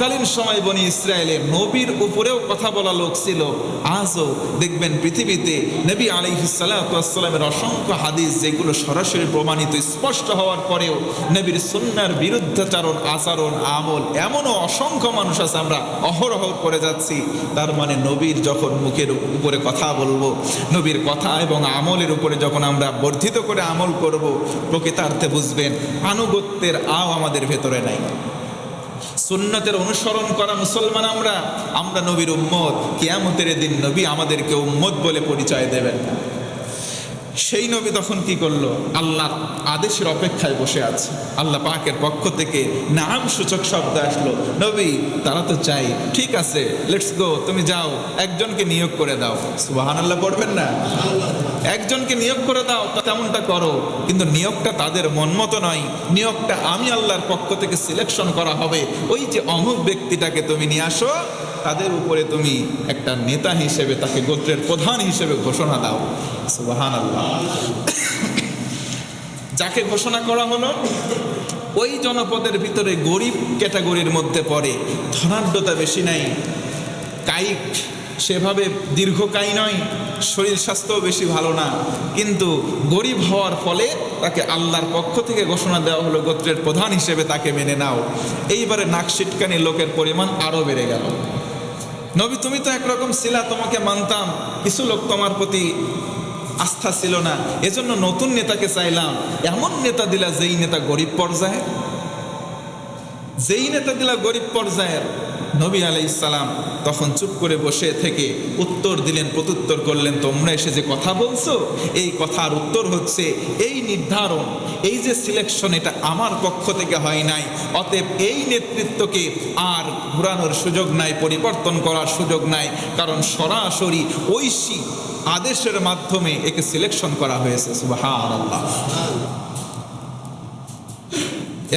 কালীন সময় বনি ইসরায়েলের নবীর উপরেও কথা বলা লোক ছিল। আজও দেখবেন পৃথিবীতে নবী আলাইহিস সালাতু ওয়াস সালামের অসংখ্য হাদিস যেগুলো সরাসরি প্রমাণিত স্পষ্ট হওয়ার পরেও নবীর সুন্নাহর বিরুদ্ধাচরণ আচরণ আমল এমনও অসংখ্য মানুষ আছে আমরা অহরহ করে যাচ্ছি। তার মানে নবীর যখন মুখের উপরে কথা বলবো, নবীর কথা এবং আমলের উপরে যখন আমরা বর্ধিত করে আমল করব, প্রকৃতার্থে বুঝবেন আনুগত্যের আও আমাদের ভেতরে নাই। সুন্নতের অনুসরণ করা মুসলমান আমরা নবীর উম্মত। কিয়ামতের দিন নবী আমাদেরকে উম্মত বলে পরিচয় দেবেন। সেই নবী তখন কি করলো? আল্লাহর আদেশের অপেক্ষায় বসে আছে। আল্লাহ পাকের পক্ষ থেকে নাম সূচক শব্দ আসলো, নবী তারা তো চাই, ঠিক আছে লেটস গো, তুমি যাও, একজনকে নিয়োগ করে দাও। সুবহানাল্লাহ পড়বেন না? একজনকে নিয়োগ করে দাও, তেমনটা করো। কিন্তু নিয়োগটা তাদের মন মতো নয়, নিয়োগটা আমি আল্লাহর পক্ষ থেকে সিলেকশন করা হবে। ওই যে অমুক ব্যক্তিটাকে তুমি নিয়ে আসো, তাদের উপরে তুমি একটা নেতা হিসেবে তাকে গোত্রের প্রধান হিসেবে ঘোষণা দাও। সুবহানাল্লাহ। যাকে ঘোষণা করা হলো ওই জনপদের ভিতরে গরিব ক্যাটাগরির মধ্যে পড়ে, ধনাঢ্যতা বেশি নাই, কায়িক সেভাবে দীর্ঘকায়ী নয়, শরীর স্বাস্থ্যও বেশি ভালো না, কিন্তু গরিব হওয়ার ফলে তাকে আল্লাহর পক্ষ থেকে ঘোষণা দেওয়া হলো গোত্রের প্রধান হিসেবে তাকে মেনে নাও। এইবারে নাক সিটকানি লোকের পরিমাণ আরও বেড়ে গেল। নবী তুমি তো একরকম ছিলা, তোমাকে মানতাম, কিছু লোক তোমার প্রতি আস্থা ছিল না, এজন্য নতুন নেতাকে চাইলাম। এমন নেতা দিলা যেই নেতা গরিব পর্যায়ে, যেই নেতা দিলা গরিব পর্যায়ের। নবী আলাইহিস সালাম তখন চুপ করে বসে থেকে উত্তর দিলেন, প্রত্যুত্তর করলেন, তোমরা এসে যে কথা বলছো এই কথার উত্তর হচ্ছে এই নির্ধারণ, এই যে সিলেকশন, এটা আমার পক্ষ থেকে হয় নাই। অতএব এই নেতৃত্বকে আর ঘুরানোর সুযোগ নাই, পরিবর্তন করার সুযোগ নাই, কারণ সরাসরি ঐশী আদেশের মাধ্যমে একে সিলেকশন করা হয়েছে। সুবহানাল্লাহ।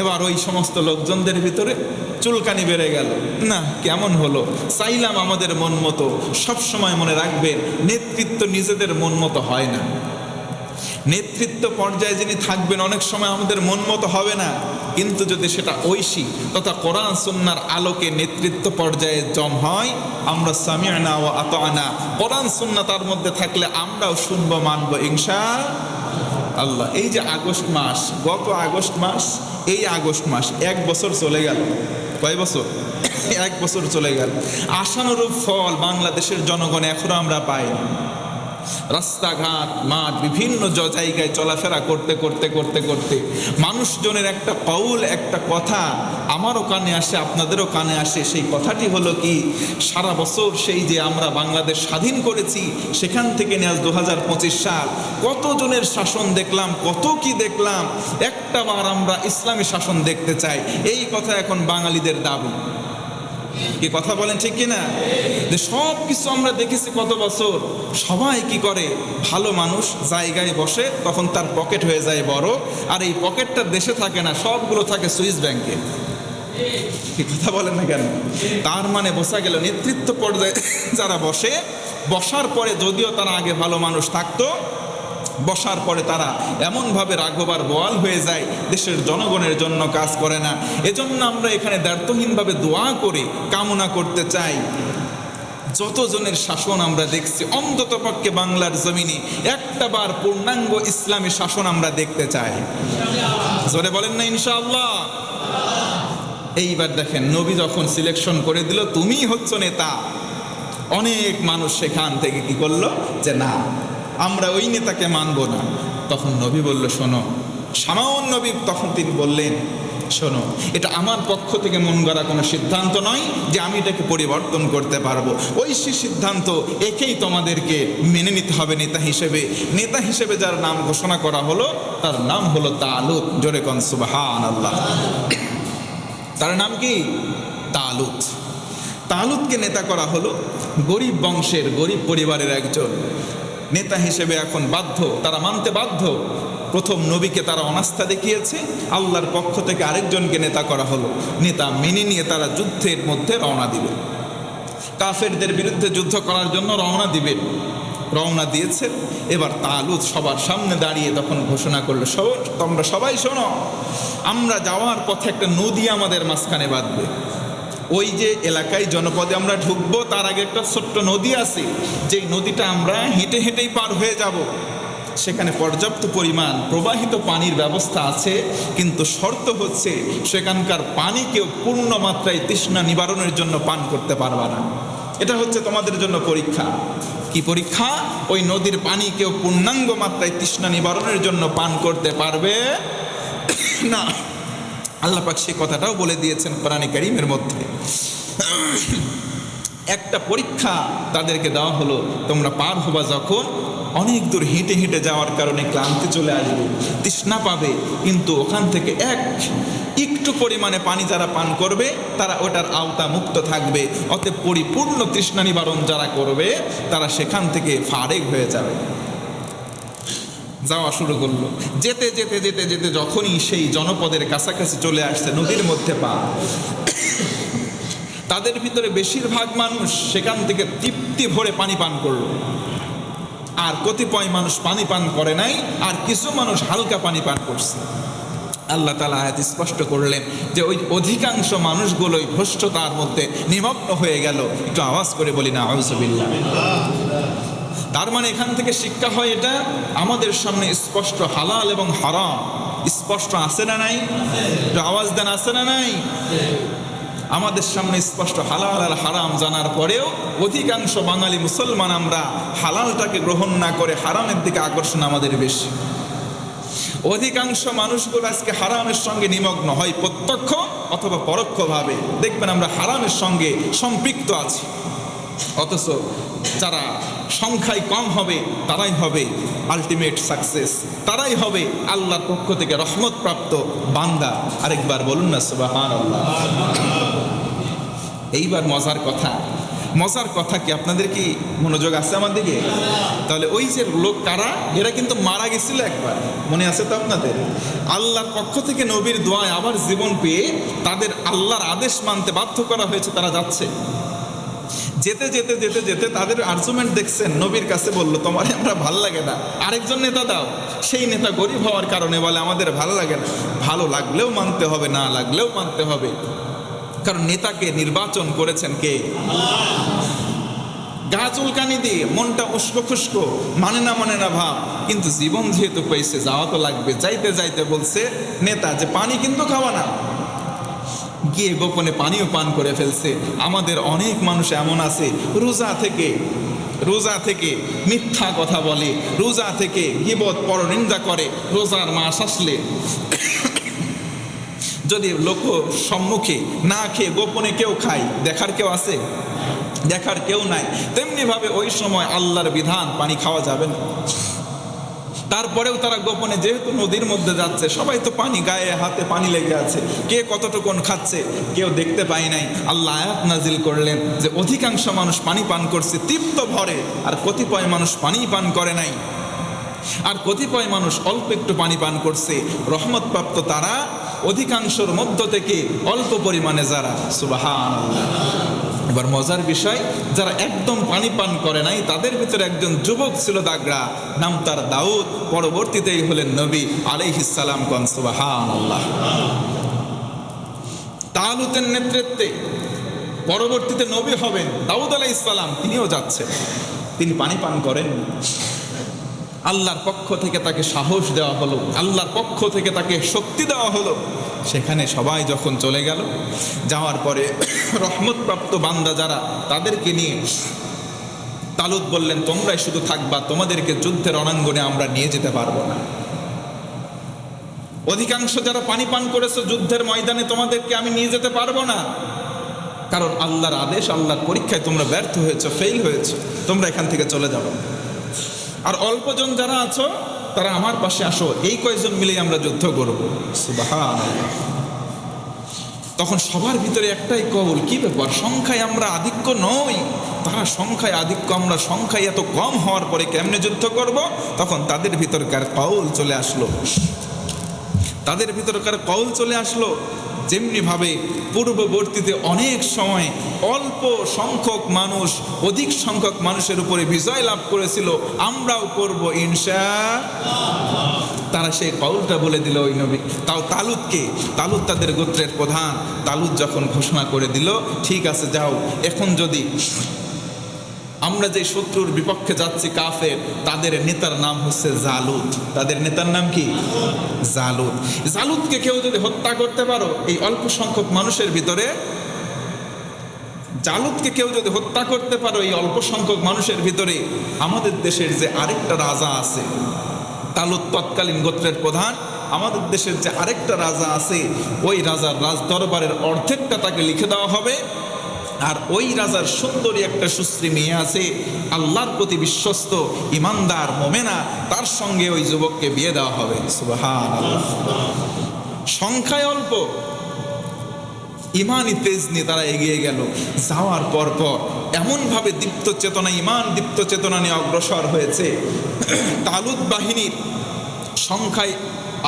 এবার ওই সমস্ত লোকজনদের ভিতরে চুলকানি বেড়ে গেল, না কেমন হলো, চাইলাম আমাদের মন মতো। সবসময় মনে রাখবেন নেতৃত্ব নিজেদের মন মতো হয় না। নেতৃত্ব পর্যায়ে যিনি থাকবেন অনেক সময় আমাদের মন মতো হবে না, কিন্তু যদি সেটা ঐশী তথা কোরআন সুন্নাহর আলোকে নেতৃত্ব পর্যায়ে জম হয়, আমরা সামি'না ওয়া আতা'না, কোরআন সুন্নাহ তার মধ্যে থাকলে আমরাও শুনবো মানবো ইনশাআল্লাহ। এই যে আগস্ট মাস, গত আগস্ট মাস, এই আগস্ট মাস 1 বছর চলে গেল। কয় বছর? 1 বছর চলে গেল। আশানুরূপ ফল বাংলাদেশের জনগণ এখনো আমরা পাইনি। রাস্তাঘাট, মাঠ, বিভিন্ন জায়গায় চলাফেরা করতে করতে করতে করতে মানুষজনের একটা কৌল, একটা কথা আমারও কানে আসে, আপনাদেরও কানে আসে। সেই কথাটি হলো কি, সারা বছর সেই যে আমরা বাংলাদেশ স্বাধীন করেছি, সেখান থেকে নিয়ে আজ 2025 সাল, কতজনের শাসন দেখলাম, কত কি দেখলাম। একটা বার আমরা ইসলামী শাসন দেখতে চাই, এই কথা এখন বাঙালিদের দাবি। কি কথা বলেন ঠিক কিনা? যে সব কিছু আমরা দেখেছি কত বছর, সবাই কি করে, ভালো মানুষ জায়গায় বসে, তখন তার পকেট হয়ে যায় বড়, আর এই পকেটটা দেশে থাকে না, সবগুলো থাকে সুইস ব্যাংকে। কি কথা বলেন না কেন? তার মানে বোঝা গেল নেতৃত্ব পর্যায়ে যারা বসে, বসার পরে যদিও তারা আগে ভালো মানুষ থাকতো, বসার পরে তারা এমনভাবে রাঘবার বোয়াল হয়ে যায়, দেশের জনগণের জন্য কাজ করে না। এজন্য আমরা এখানে দ্ব্যর্থহীনভাবে দোয়া করে কামনা করতে চাই, যতজনের শাসন আমরা দেখছি, অন্তত পক্ষে বাংলার জমিনে একটা বার পূর্ণাঙ্গ ইসলামী শাসন আমরা দেখতে চাই। জোরে বলেন না ইনশাআল্লাহ। এইবার দেখেন নবী যখন সিলেকশন করে দিল তুমিই হচ্ছ নেতা, অনেক মানুষ সেখান থেকে কি করলো যে না, আমরা ওই নেতাকে মানব না। তখন নবী বলল, শোনো, সামাউন নবী তখন তিনি বললেন, শোনো, এটা আমার পক্ষ থেকে মন গড়া কোনো সিদ্ধান্ত নয় যে আমি এটাকে পরিবর্তন করতে পারবো। ঐশী সিদ্ধান্ত, একেই তোমাদেরকে মেনে নিতে হবে নেতা হিসেবে। নেতা হিসেবে যার নাম ঘোষণা করা হলো তার নাম হলো তালুত। জোরে কোন সুবহানাল্লাহ। তার নাম কি? তালুত। তালুতকে নেতা করা হলো, গরিব বংশের, গরিব পরিবারের একজন নেতা হিসেবে এখন বাধ্য, তারা মানতে বাধ্য। প্রথম নবীকে তারা অনাস্থা দেখিয়েছে, আল্লাহর পক্ষ থেকে আরেকজনকে নেতা করা হলো। নেতা মেনে নিয়ে তারা যুদ্ধের মধ্যে রওনা দিবে, কাফেরদের বিরুদ্ধে যুদ্ধ করার জন্য রওনা দিবে। রওনা দিয়েছে। এবার তালুত সবার সামনে দাঁড়িয়ে তখন ঘোষণা করলো, তোমরা সবাই শোনো, আমরা যাওয়ার পথে একটা নদী আমাদের মাঝখানে বাঁধবে। ওই যে এলাকায় জনপদে আমরা ঢুকবো তার আগে একটা ছোট্ট নদী আছে, যেই নদীটা আমরা হেঁটে হেঁটেই পার হয়ে যাব। সেখানে পর্যাপ্ত পরিমাণ প্রবাহিত পানির ব্যবস্থা আছে, কিন্তু শর্ত হচ্ছে সেখানকার পানি কেউ পূর্ণ মাত্রায় তৃষ্ণা নিবারণের জন্য পান করতে পারবে না। এটা হচ্ছে তোমাদের জন্য পরীক্ষা। কি পরীক্ষা? ওই নদীর পানি কেউ পূর্ণাঙ্গ মাত্রায় তৃষ্ণা নিবারণের জন্য পান করতে পারবে না। আল্লাহ পাক সে কথাটাও বলে দিয়েছেন কোরআনে কারীমের মধ্যে। একটা পরীক্ষা তাদেরকে দেওয়া হলো, তোমরা পার হবা যখন, অনেক দূর হেঁটে হেঁটে যাওয়ার কারণে ক্লান্তি চলে আসবে, তৃষ্ণা পাবে, কিন্তু ওখান থেকে একটু পরিমাণে পানি যারা পান করবে তারা ওটার আওতা মুক্ত থাকবে। অতএব পরিপূর্ণ তৃষ্ণা নিবারণ যারা করবে তারা সেখান থেকে ফারেক হয়ে যাবে। যাওয়া শুরু করলো, যেতে যেতে যেতে যেতে যখনই সেই জনপদের কাছাকাছি চলে আসছে, নদীর মধ্যে পা, তাদের ভিতরে বেশিরভাগ মানুষ সেখান থেকে তৃপ্তি ভরে পানি পান করলো, আর কতিপয় মানুষ পানি পান করে নাই, আর কিছু মানুষ হালকা পানি পান করছে। আল্লাহ তাআলা আয়াত স্পষ্ট করলেন যে ওই অধিকাংশ মানুষগুলোই ভ্রষ্টতার মধ্যে নিমগ্ন হয়ে গেল। একটু আওয়াজ করে বলি না আউযুবিল্লাহ। তার মানে এখান থেকে শিক্ষা হয় এটা, আমাদের সামনে স্পষ্ট হালাল এবং হারাম স্পষ্ট আছে না নাই? একটু আওয়াজ দেন, আছে না নাই? আমাদের সামনে স্পষ্ট হালাল আর হারাম জানার পরেও অধিকাংশ বাঙালি মুসলমান আমরা হালালটাকে গ্রহণ না করে হারামের দিকে আকর্ষণ আমাদের বেশি। অধিকাংশ মানুষগুলো আজকে হারামের সঙ্গে নিমগ্ন, হয় প্রত্যক্ষ অথবা পরোক্ষভাবে। দেখবেন আমরা হারামের সঙ্গে সম্পৃক্ত আছি, অথচ যারা সংখ্যায় কম হবে তারাই হবে আলটিমেট সাকসেস, তারাই হবে আল্লাহর পক্ষ থেকে রহমত প্রাপ্ত বান্দা। আরেকবার বলুন না সুবহানাল্লাহ। এইবার মজার কথা কি আপনাদের কি মনোযোগ আছে আমার দিকে? তাহলে ওই যে লোক কারা, এরা কিন্তু মারা গেছিল একবার, মনে আছে তো আপনাদের? আল্লাহর পক্ষ থেকে নবীর দোয়ায় আবার জীবন পেয়ে তাদের আল্লাহর আদেশ মানতে বাধ্য করা হয়েছে, তারা যাচ্ছে। যেতে যেতে যেতে যেতে তাদের আর্গুমেন্ট দেখছেন, নবীর কাছে বলল তোমারে আমরা ভাল লাগে না, আরেকজন নেতা দাও। সেই নেতা গরিব হওয়ার কারণে বলে আমাদের ভালো লাগে না। ভালো লাগলেও মানতে হবে, না লাগলেও মানতে হবে, কারণ নেতাকে নির্বাচন করেছেন কে? গা চুলকানি দিয়ে, মনটা উস্কো খুস্কো, মানে না ভাব, কিন্তু জীবন যেহেতু পেয়েছে যাওয়া তো লাগবে। যাইতে যাইতে বলছে নেতা যে পানি কিন্তু খাওয়া না, গিয়ে গোপনে পানিও পান করে ফেলছে। আমাদের অনেক মানুষ এমন আছে রোজা থেকে মিথ্যা কথা বলে, রোজা থেকে গীবত পরনিন্দা করে। রোজার মাস আসলে যদি লোক সম্মুখে না খেয়ে গোপনে কেউ খায়, দেখার কেউ আছে? দেখার কেউ নাই। তেমনি ভাবে ওই সময় আল্লাহর বিধান, পানি খাওয়া যাবে না। তারপরেও তারা গোপনে, যেহেতু নদীর মধ্যে যাচ্ছে, সবাই তো পানি গায়ে হাতে পানি লেগে আছে, কে কতটুকুন খাচ্ছে কেউ দেখতে পায় নাই। আল্লাহ আয়াত নাজিল করলেন যে অধিকাংশ মানুষ পানি পান করছে তৃপ্ত ভরে, আর কতিপয় মানুষ পানি পান করে নাই, আর কতিপয় মানুষ অল্প একটু পানি পান করছে। রহমতপ্রাপ্ত তারা, অধিকাংশের মধ্য থেকে অল্প পরিমাণে যারা। সুবহানাল্লাহ। এবার মজার বিষয়, যারা একদম পানি পান করে নাই তাদের ভিতরে একজন যুবক ছিল দাগড়া, নাম তার দাউদ, পরবর্তীতেই হলেন নবী আলাইহিস সালাম। কোন সুবহানাল্লাহ। তালুতের নেতৃত্বে পরবর্তীতে নবী হবেন দাউদ আলাইহিস সালাম, তিনিও যাচ্ছেন, তিনি পানি পান করেন। আল্লাহর পক্ষ থেকে তাকে সাহস দেওয়া হলো, আল্লাহর পক্ষ থেকে তাকে শক্তি দেওয়া হলো। সেখানে সবাই যখন চলে গেল, যাওয়ার পরে রহমতপ্রাপ্ত বান্দা যারা, তাদেরকে নিয়ে তালুত বললেন তোমরাই শুধু থাকবা, তোমাদেরকে যুদ্ধের রণাঙ্গনে আমরা নিয়ে যেতে পারবো না। অধিকাংশ যারা পানি পান করেছো যুদ্ধের ময়দানে তোমাদেরকে আমি নিয়ে যেতে পারবো না, কারণ আল্লাহর আদেশ, আল্লাহর পরীক্ষায় তোমরা ব্যর্থ হয়েছো, ফেল হয়েছো, তোমরা এখান থেকে চলে যাবো। আর অল্পজন যারা আছো তারা আমার পাশে আসো, এই কয়েকজন মিলে আমরা যুদ্ধ করবো। সুবহানাল্লাহ। তখন সবার ভিতরে একটাই কৌল, কি ব্যাপার, সংখ্যায় আমরা আধিক্য নই, তারা সংখ্যায় আধিক্য, আমরা সংখ্যায় এত কম হওয়ার পরে কেমনে যুদ্ধ করব? তখন তাদের ভিতরকার কৌল চলে আসলো, যেমনিভাবে পূর্ববর্তীতে অনেক সময় অল্প সংখ্যক মানুষ অধিক সংখ্যক মানুষের উপরে বিজয় লাভ করেছিল, আমরাও করব ইনশাআল্লাহ। তারা সেই কওলটা বলে দিল ওই নবী, তাও তালুতকে। তালুত তাদের গোত্রের প্রধান। তালুত যখন ঘোষণা করে দিল, ঠিক আছে যাও, এখন যদি আমরা যে শত্রুর বিপক্ষে যাচ্ছি কাফের, তাদের নেতার নাম হচ্ছে জালুত। তাদের নেতার নাম কি? জালুত। জালুতকে কেউ যদি হত্যা করতে পারো এই অল্প সংখ্যক মানুষের ভিতরে, জালুতকে কেউ যদি হত্যা করতে পারো এই অল্প সংখ্যক মানুষের ভিতরে, আমাদের দেশের যে আরেকটা রাজা আছে, তালুত তৎকালীন গোত্রের প্রধান, আমাদের দেশের যে আরেকটা রাজা আছে, ওই রাজার রাজ দরবারের অর্ধেকটা তাকে লিখে দেওয়া হবে। আর ওই রাজার সুন্দরী একটা সুশ্রী মেয়ে আছে, আল্লাহর প্রতি বিশ্বস্ত, ইমানদার, মোমেনা, তার সঙ্গে ওই যুবককে বিয়ে দেওয়া হবে। সুবহানাল্লাহ। সংখ্যায় অল্প, ইমানই তেজ নিয়ে তারা এগিয়ে গেল। যাওয়ার পর এমনভাবে দীপ্ত চেতনা, ইমান দীপ্ত চেতনা নিয়ে অগ্রসর হয়েছে, তালুত বাহিনীর সংখ্যায়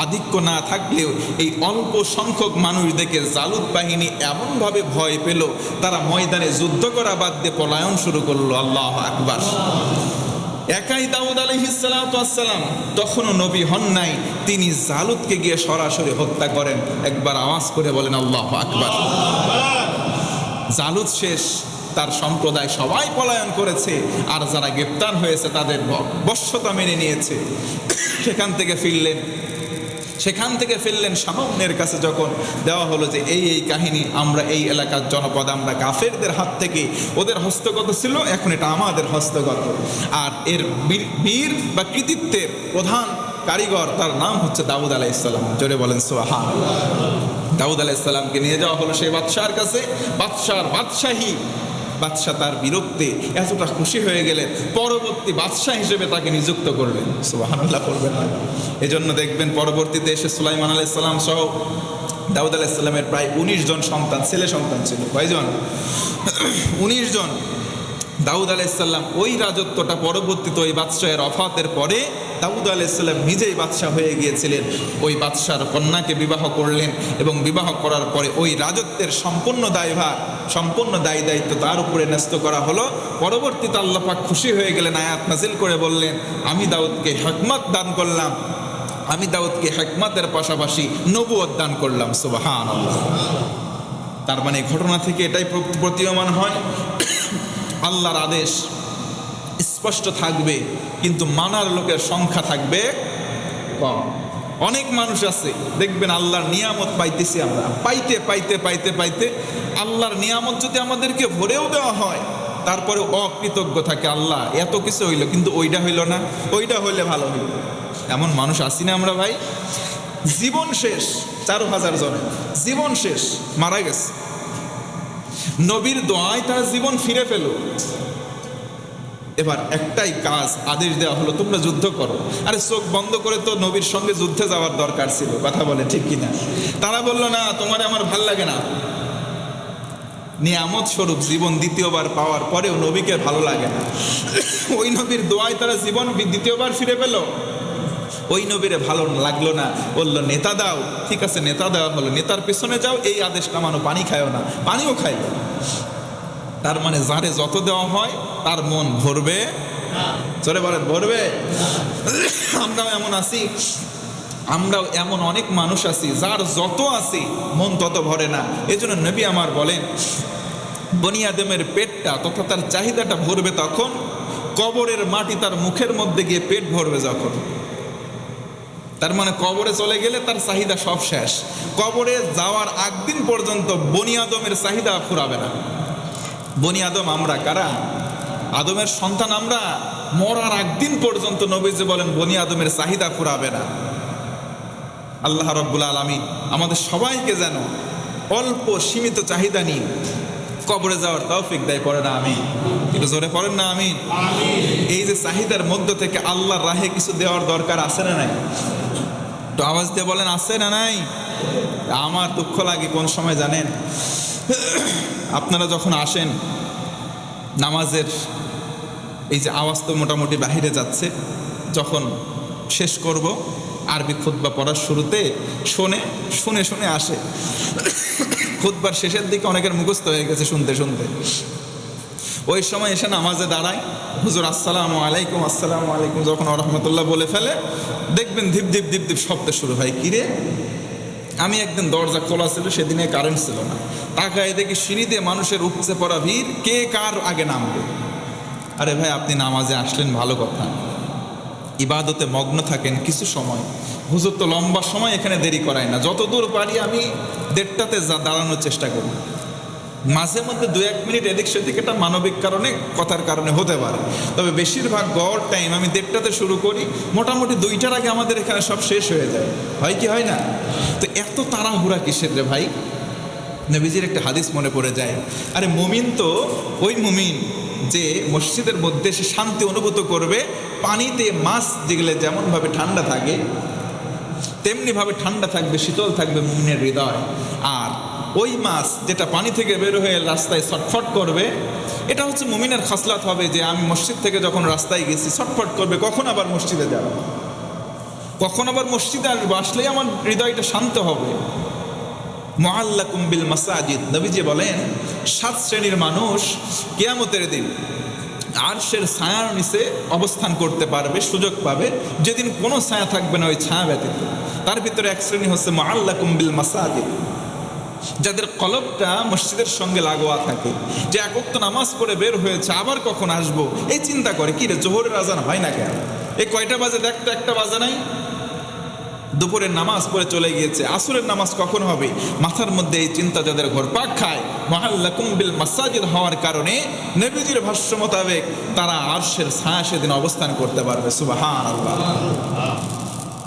আধিক্য না থাকলেও এই অল্প সংখ্যক মানুষ দেখে জালুত বাহিনী এমনভাবে ভয় পেল, তারা ময়দানে যুদ্ধ করা বাদ দিয়ে পলায়ন শুরু করলো। আল্লাহু আকবার। একাই দাউদ আলাইহিস সালাতু ওয়াস সালাম, তখনও নবী হন নাই, তিনি জালুতকে গিয়ে সরাসরি হত্যা করেন। একবার আওয়াজ করে বলেন আল্লাহু আকবার। জালুত শেষ, তার সম্প্রদায় সবাই পলায়ন করেছে, আর যারা গ্রেপ্তার হয়েছে তাদের বশ্যতা মেনে নিয়েছে। সেখান থেকে ফিরলেন শামনের কাছে। যখন দেওয়া হলো যে এই কাহিনী, আমরা এই এলাকার জনপদ, আমরা কাফেরদের হাত থেকে ওদের হস্তগত ছিল, এখন এটা আমাদের হস্তগত। আর এর বীর বা কৃতিত্বের প্রধান কারিগর, তার নাম হচ্ছে দাউদ আলাইহিস সালাম। জোরে বলেন সুবহানাল্লাহ। দাউদ আলাইহিস সালামকে নিয়ে যাওয়া হলো সেই বাদশার কাছে। বাদশাহ তার বিরক্তে এতটা খুশি হয়ে গেলেন, পরবর্তী বাদশাহ হিসেবে তাকে নিযুক্ত করবেন। সুবহানাল্লাহ করবেন না? এজন্য দেখবেন পরবর্তীতে এসে সুলাইমান আলাইহিস সালাম সহ দাউদ আলাইহিস সালামের প্রায় 19 জন সন্তান, ছেলে সন্তান ছিল। কয়জন? 19 জন। দাউদ আলাইহিস সালাম ওই রাজত্বটা পরবর্তীতে ওই বাদশাহের ওফাতের পরে দাউদ আলাইহিস সালাম নিজেই বাদশাহ হয়ে গিয়েছিলেন। ওই বাদশার কন্যাকে বিবাহ করলেন, এবং বিবাহ করার পরে ওই রাজত্বের সম্পূর্ণ দায়ভার, সম্পূর্ণ দায়িত্ব তার উপরে ন্যস্ত করা হলো। পরবর্তীতে আল্লাহ পাক খুশি হয়ে গেলেন, আয়াত নাজিল করে বললেন, আমি দাউদকে হিকমত দান করলাম, আমি দাউদকে হিকমতের পাশাপাশি নবুয়ত দান করলাম। সুবহানাল্লাহ। তার মানে ঘটনা থেকে এটাই প্রতীয়মান হয়, আল্লাহর আদেশ স্পষ্ট থাকবে, কিন্তু মানার লোকের সংখ্যা থাকবে কম। অনেক মানুষ আছে দেখবেন আল্লাহর নিয়ামত পাইতেছি আমরা, পাইতে আল্লাহর নিয়ামত যদি আমাদেরকে ভরেও দেওয়া হয়, তারপরে অকৃতজ্ঞ থাকে, আল্লাহ এত কিছু হইল কিন্তু ওইটা হইল না, ওইটা হইলে ভালো হইল। এমন মানুষ আছি না আমরা ভাই? জীবন শেষ, 4000 জনের জীবন শেষ, মারা গেছে। নবীর দোয়ায় তারা জীবন ফিরে পেল। এবার একটাই কাজ, আদেশ দেওয়া হলো তোমরা যুদ্ধ করো। আরে চোখ বন্ধ করে তো নবীর সঙ্গে যুদ্ধে যাওয়ার দরকার ছিল, কথা বলে ঠিক কিনা? তারা বলল না, তোমার আমার ভাল লাগে না। নিয়ামত স্বরূপ জীবন দ্বিতীয়বার পাওয়ার পরেও নবীকে ভালো লাগে না। ওই নবীর দোয়ায় তারা জীবন দ্বিতীয়বার ফিরে পেল। ওই নবীরে ভালো লাগলো না, বললো নেতা দাও। ঠিক আছে, নেতা দেওয়া হলো, নেতার পিছনে যাও, এই আদেশটা মানো, পানি খায়ও না, পানিও খাইল। তার মানে যারে যত দেওয়া হয় তার মন ভরবে, জোরে বলেন ভরবে। আমরাও এমন আছি, আমরাও এমন অনেক মানুষ আছি যার যত আছে মন তত ভরে না। এজন্য নবী আমার বলেন, বনি আদমের পেটটা তথা তার চাহিদাটা ভরবে তখন, কবরের মাটি তার মুখের মধ্যে গিয়ে পেট ভরবে যখন। তার মানে কবরে চলে গেলে তার চাহিদা সব শেষ। কবরে যাওয়ার আগদিন পর্যন্ত বনি আদমের চাহিদা ফুরাবে না। বনি আদম আমরা কারা? আদমের সন্তান আমরা। মরার একদিন পর্যন্ত নবীজি বলেন বনি আদমের চাহিদা ফুরাবে না। আল্লাহ রাব্বুল আলামিন আমাদের সবাইকে যেন অল্প সীমিত চাহিদা নিয়ে কবরে যাওয়ার তৌফিক দেয়। পড়ে না আমিন? একটু জোরে পড়েন না আমিন? এই যে চাহিদার মধ্য থেকে আল্লাহর রাহে কিছু দেওয়ার দরকার আছে না নাই? তো আওয়াজ দিয়ে বলেন আছে না নাই? আমার দুঃখ লাগে কোন সময় জানেন? আপনারা যখন আসেন নামাজের, এই যে আওয়াজ তো মোটামুটি বাহিরে যাচ্ছে, যখন শেষ করব আরবি খুতবা পড়ার শুরুতে শুনে শুনে শুনে আসে। খুতবার শেষের দিকে অনেকের মুখস্থ হয়ে গেছে শুনতে শুনতে। ওই সময় এসে নামাজে দাঁড়ায়, হুজুর আসসালামু আলাইকুম আসসালামু আলাইকুম যখন রহমতুল্লাহ বলে ফেলে, দেখবেন ধিপ ধিপ ধিপ ধিপ শব্দ শুরু হয়। কিরে, আমি একদিন দরজা খোলা ছিল, সেদিনে কারেন্ট ছিল না, তাকায় দেখি সিঁড়িতে মানুষের উপচে পড়া ভিড়, কে কার আগে নামবে। আরে ভাই, আপনি নামাজে আসলেন ভালো কথা, ইবাদতে মগ্ন থাকেন কিছু সময়। হুজুর তো লম্বা সময় এখানে দেরি করায় না, যতদূর পারি আমি 1:30-তে দাঁড়ানোর চেষ্টা করি। মাঝে মধ্যে 2-1 মিনিট এদিক সেদিক, এটা মানবিক কারণে, কথার কারণে হতে পারে, তবে বেশিরভাগ গড় টাইম আমি 1:30-তে শুরু করি, মোটামুটি 2টার আগে আমাদের এখানে সব শেষ হয়ে যায়। হয় কি হয় না? তো এত তাড়াহুড়া কিসের রে ভাই? নবীজির একটা হাদিস মনে পড়ে যায়। আরে মুমিন তো ওই মুমিন যে মসজিদের মধ্যে সে শান্তি অনুভূত করবে, পানিতে মাছ যেগুলো যেমনভাবে ঠান্ডা থাকে তেমনিভাবে ঠান্ডা থাকবে, শীতল থাকবে মুমিনের হৃদয়। আর ওই মাছ যেটা পানি থেকে বের হয়ে রাস্তায় ছটফট করবে, এটা হচ্ছে মুমিনের খাসলাত হবে, যে আমি মসজিদ থেকে যখন রাস্তায় গেছি ছটফট করবে, কখন আবার মসজিদে যাব, কখন আবার মসজিদে আসবো, আসলেই আমার হৃদয়টা শান্ত হবে। মুআল্লাকুম বিল মাসাজিদ, নবীজি বলেন 7 শ্রেণীর মানুষ কিয়ামতের দিন আরশের ছায়ার নিচে অবস্থান করতে পারবে, সুযোগ পাবে, যেদিন কোনো ছায়া থাকবে না ওই ছায়া ব্যতীত। তার ভিতরে এক শ্রেণী হচ্ছে মুআল্লাকুম বিল মাসাজিদ, যাদের কলবটা মসজিদের সঙ্গে লাগোয়া থাকে, যে এক ওয়াক্ত নামাজ পড়ে বের হয়েছে, আবার কখন আসবো এই চিন্তা করে, কি রে জোহরের আজান হয় না কেন, এই কয়টা বাজে দেখ তো, একটা বাজে নাই, দুপুরের নামাজ পড়ে চলে গিয়েছে, আসরের নামাজ কখন হবে, মাথার মধ্যে এই চিন্তা যাদের ঘুরপাক খায়, মুআল্লাকুম বিল মাসাজিদ হওয়ার কারণে নবীজির ভাষ্য মোতাবেক তারা আরশের ছায়া সেদিন অবস্থান করতে পারবে। সুবহানাল্লাহ।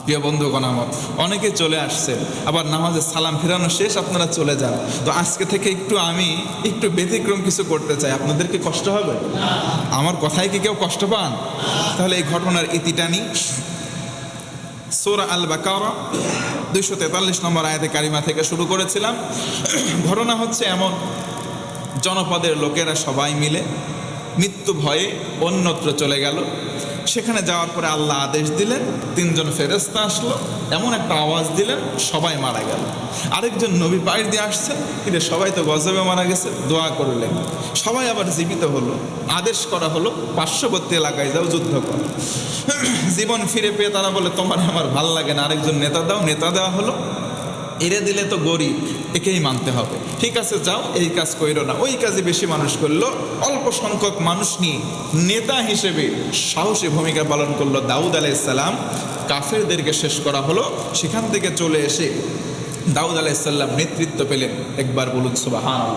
প্রিয় বন্ধুগণ আমার, অনেকে চলে আসছে, আবার নামাজে সালাম ফেরানো শেষ, আপনারা চলে যান। তো আজকে থেকে আমি একটু ব্যতিক্রম কিছু করতে চাই। আপনাদেরকে কষ্ট হবে? আমার কথায় কি কেউ কষ্ট পান? তাহলে এই ঘটনার ইতিটা নিই। সূরা আল বাকারা 243 নম্বর আয়াতে কারিমা থেকে শুরু করেছিলাম। ঘটনা হচ্ছে এমন, জনপদের লোকেরা সবাই মিলে মৃত্যু ভয়ে অন্যত্র চলে গেল। সেখানে যাওয়ার পরে আল্লাহ আদেশ দিলেন, 3 জন ফেরেশতা আসলো, এমন একটা আওয়াজ দিলেন, সবাই মারা গেল। আরেকজন নবী পাশ দিয়ে আসছেন, কিন্তু সবাই তো গজবে মারা গেছে, দোয়া করলেন, সবাই আবার জীবিত হলো। আদেশ করা হলো, পার্শ্ববর্তী এলাকায় যাও, যুদ্ধ করো। জীবন ফিরে পেয়ে তারা বলে, তোমার আমার ভাল লাগে না, আরেকজন নেতা দাও। নেতা দেওয়া হলো। এরে দিলে তো গরিব, একেই মানতে হবে, ঠিক আছে যাও, এই কাজ কইরো না। ওই কাজে বেশি মানুষ করলো, অল্প সংখ্যক মানুষ নিয়ে নেতা হিসেবে সাহসী ভূমিকা পালন করলো দাউদ আলাইহিস সালাম। কাফেরদেরকে শেষ করা হলো। সেখান থেকে চলে এসে দাউদ আলাইহিস সালাম নেতৃত্ব পেলেন। একবার বলুন সুবহানাল্লাহ।